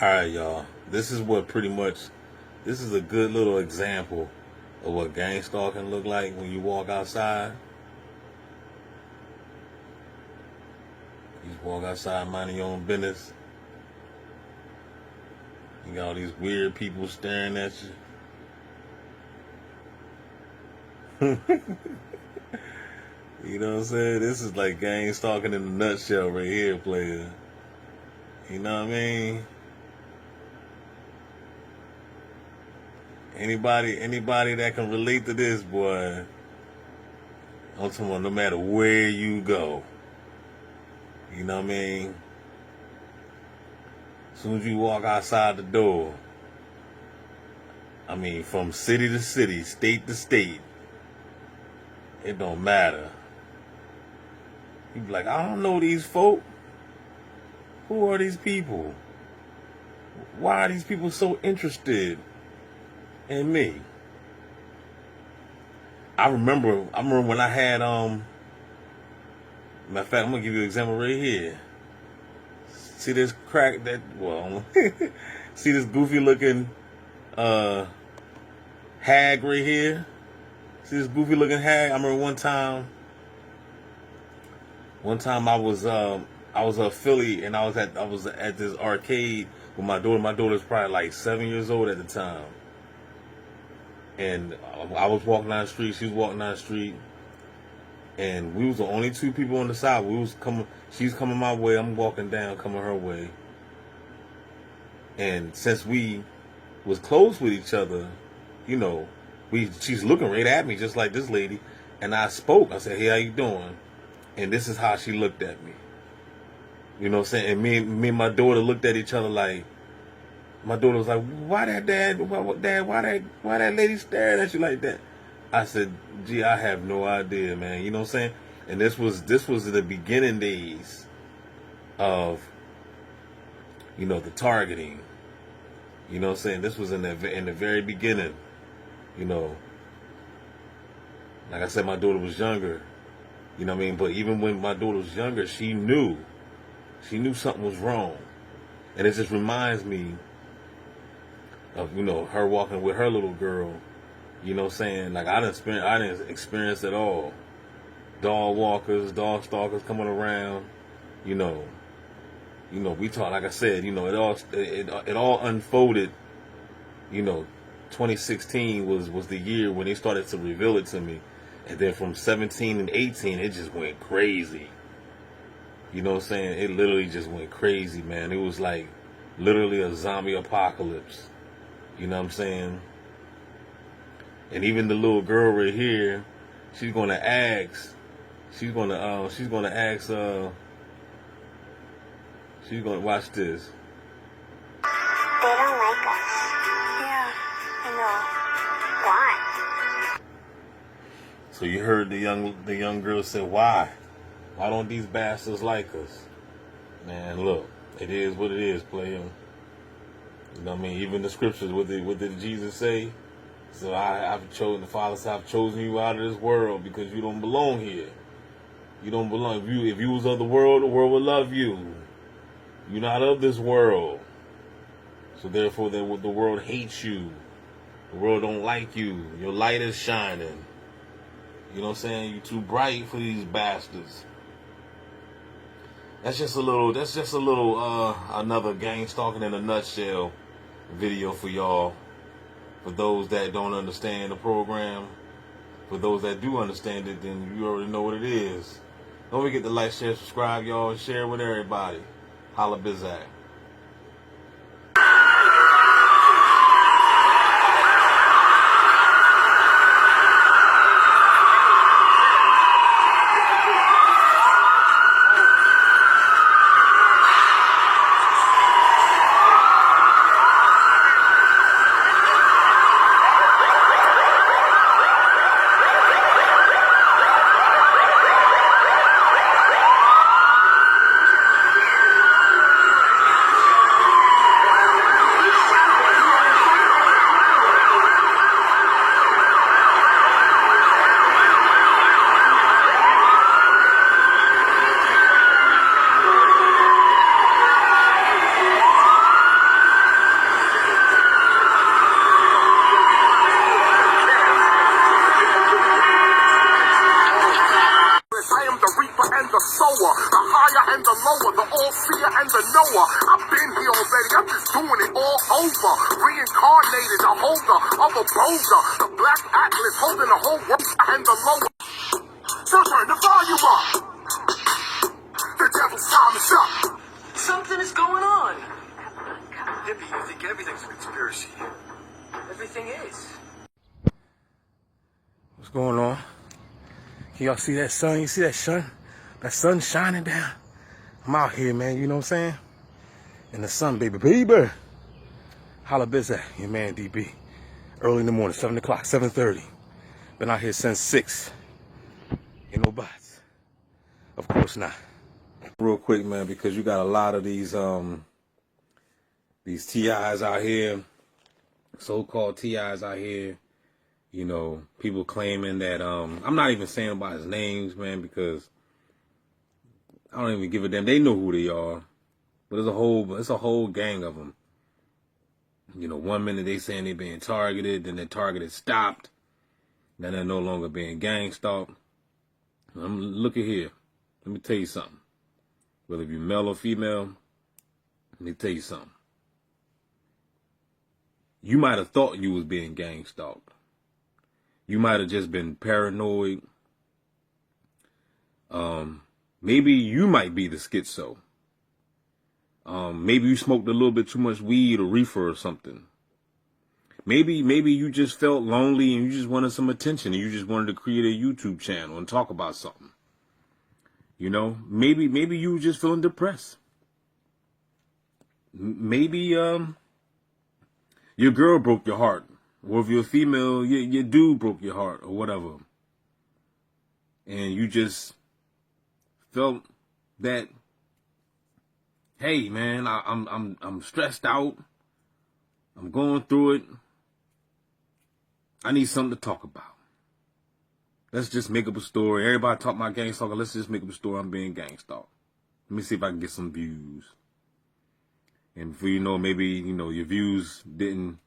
Alright, y'all. This is what pretty much, this is a good little example of what gang stalking look like when you walk outside. You just walk outside minding your own business. You got all these weird people staring at you. You know what I'm saying? This is like gang stalking in a nutshell right here, player. You know what I mean? Anybody that can relate to this, boy, I'm talking about no matter where you go. You know what I mean? As soon as you walk outside the door, I mean, from city to city, state to state, it don't matter. You be like, I don't know these folk. Who are these people? Why are these people so interested in me? I remember when I had matter of fact, I'm gonna give you an example right here. See this crack that see this goofy looking hag right here? See this goofy looking hag? I remember one time I was Philly and I was at this arcade with my daughter. My daughter's probably like 7 years old at the time. And I was walking down the street, she was walking down the street, and we was the only two people on the side. She's coming my way, I'm walking down, coming her way. And since we was close with each other, you know, she's looking right at me just like this lady. And I spoke. I said, "Hey, how you doing?" And this is how she looked at me. You know what I'm saying? And me and my daughter looked at each other like, my daughter was like, "Why that dad? Why that lady staring at you like that?" I said, "Gee, I have no idea, man." You know what I'm saying? And this was the beginning days of, you know, the targeting. You know what I'm saying? This was in the very beginning. You know, like I said, my daughter was younger. You know what I mean? But even when my daughter was younger, she knew something was wrong. And it just reminds me of, you know, her walking with her little girl. You know what I'm saying? Like I didn't experience it all. Dog walkers, dog stalkers coming around. You know, we talk, like I said, you know, it all unfolded. You know, 2016 was the year when they started to reveal it to me. And then from 17 and 18, it just went crazy. You know what I'm saying? It literally just went crazy, man. It was like literally a zombie apocalypse. You know what I'm saying? And even the little girl right here, she's gonna watch this. They don't like us. Yeah, I know. Why? So you heard the young girl say, "Why? Why don't these bastards like us?" Man, look, it is what it is, player. You know what I mean? Even the scriptures, what did Jesus say? So the Father said, "I've chosen you out of this world because you don't belong here. You don't belong. If you was of the world would love you. You're not of this world. So therefore, the world hates you. The world don't like you. Your light is shining. You know what I'm saying? You're too bright for these bastards." That's just a little another gang stalking in a nutshell video for y'all. For those that don't understand the program, for those that do understand it, then you already know what it is. Don't forget to like, share, subscribe, y'all, and share with everybody. Holla Bizak. the sower, the higher and the lower, the all-seer and the knower. I've been here already, I'm just doing it all over. Reincarnated, a holder of a boulder, the black atlas holding the whole world and the lower. So turn the volume up. The devil's time is up. Something is going on. Hippie, you think everything's a conspiracy. Everything is. What's going on? Can y'all see that sun? You see that sun? That sun shining down. I'm out here, man. You know what I'm saying? In the sun, baby. Holla biz at your man DB. Early in the morning, 7 o'clock, 7:30. Been out here since 6. Ain't no bots. Of course not. Real quick, man, because you got a lot of these TIs out here, so-called TIs out here. You know, people claiming that I'm not even saying about his names, man, because I don't even give a damn. They know who they are, but it's a whole gang of them. You know, one minute they saying they're being targeted, then their target is stopped, then they're no longer being gang stalked. Look at here. Let me tell you something. Whether you're male or female, let me tell you something. You might have thought you was being gang stalked. You might have just been paranoid. Maybe you might be the schizo. Maybe you smoked a little bit too much weed or reefer or something. Maybe you just felt lonely and you just wanted some attention and you just wanted to create a YouTube channel and talk about something. You know, maybe you were just feeling depressed. Maybe your girl broke your heart. Or if you're a female, your dude broke your heart or whatever. And you just felt that, hey man, I'm stressed out. I'm going through it. I need something to talk about. Let's just make up a story. Everybody talk about gang stalking. Let's just make up a story. I'm being gang stalked. Let me see if I can get some views. And for you know, maybe your views didn't,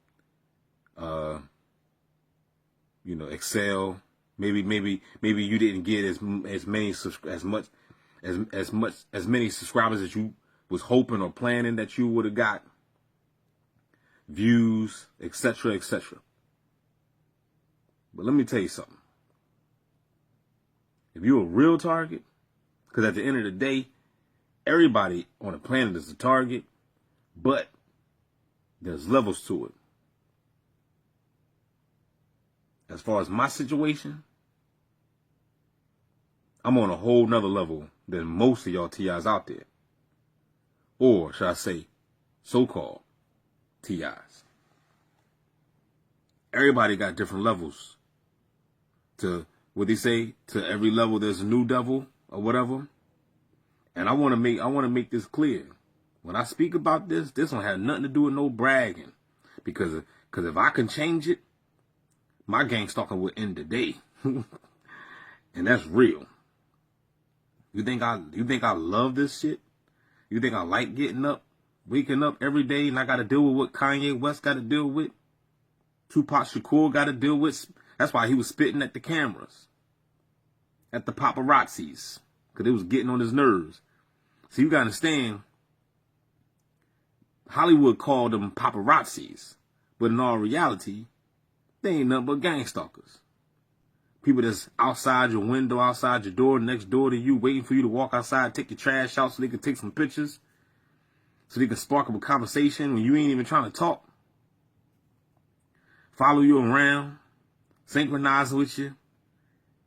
excel. Maybe you didn't get as many subscribers as you was hoping or planning that you would have got. Views, etc., etc. But let me tell you something. If you're a real target, because at the end of the day, everybody on the planet is a target, but there's levels to it. As far as my situation, I'm on a whole nother level than most of y'all TIs out there. Or should I say, so-called TIs. Everybody got different levels to what they say, to every level there's a new devil or whatever. And I want to make this clear. When I speak about this don't have nothing to do with no bragging. Because if I can change it, my gang stalking will end today. And that's real. You think I love this shit? You think I like getting up, waking up every day and I got to deal with what Kanye West got to deal with? Tupac Shakur got to deal with. That's why he was spitting at the cameras, at the paparazzis, because it was getting on his nerves. So you got to understand, Hollywood called them paparazzis, but in all reality, they ain't nothing but gang stalkers. People that's outside your window, outside your door, next door to you, waiting for you to walk outside, take your trash out so they can take some pictures, so they can spark up a conversation when you ain't even trying to talk. Follow you around, synchronizing with you.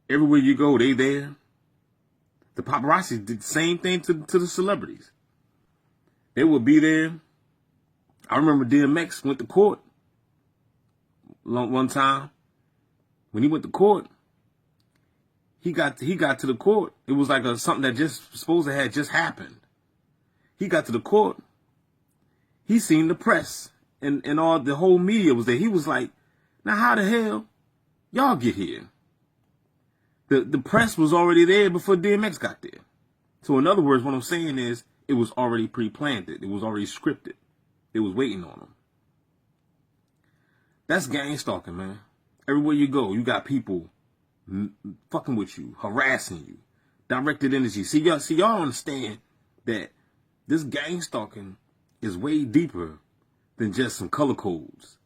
Everywhere you go, they there. The paparazzi did the same thing to the celebrities. They would be there. I remember DMX went to court one time. When he went to court, he got to the court. It was like something that just supposed to have just happened. He got to the court. He seen the press and all the whole media was there. He was like, now how the hell y'all get here? The press was already there before DMX got there. So in other words, what I'm saying is it was already pre-planted. It was already scripted. It was waiting on them. That's gang stalking, man. Everywhere you go, you got people fucking with you, harassing you, directed energy. See y'all understand that this gang stalking is way deeper than just some color codes.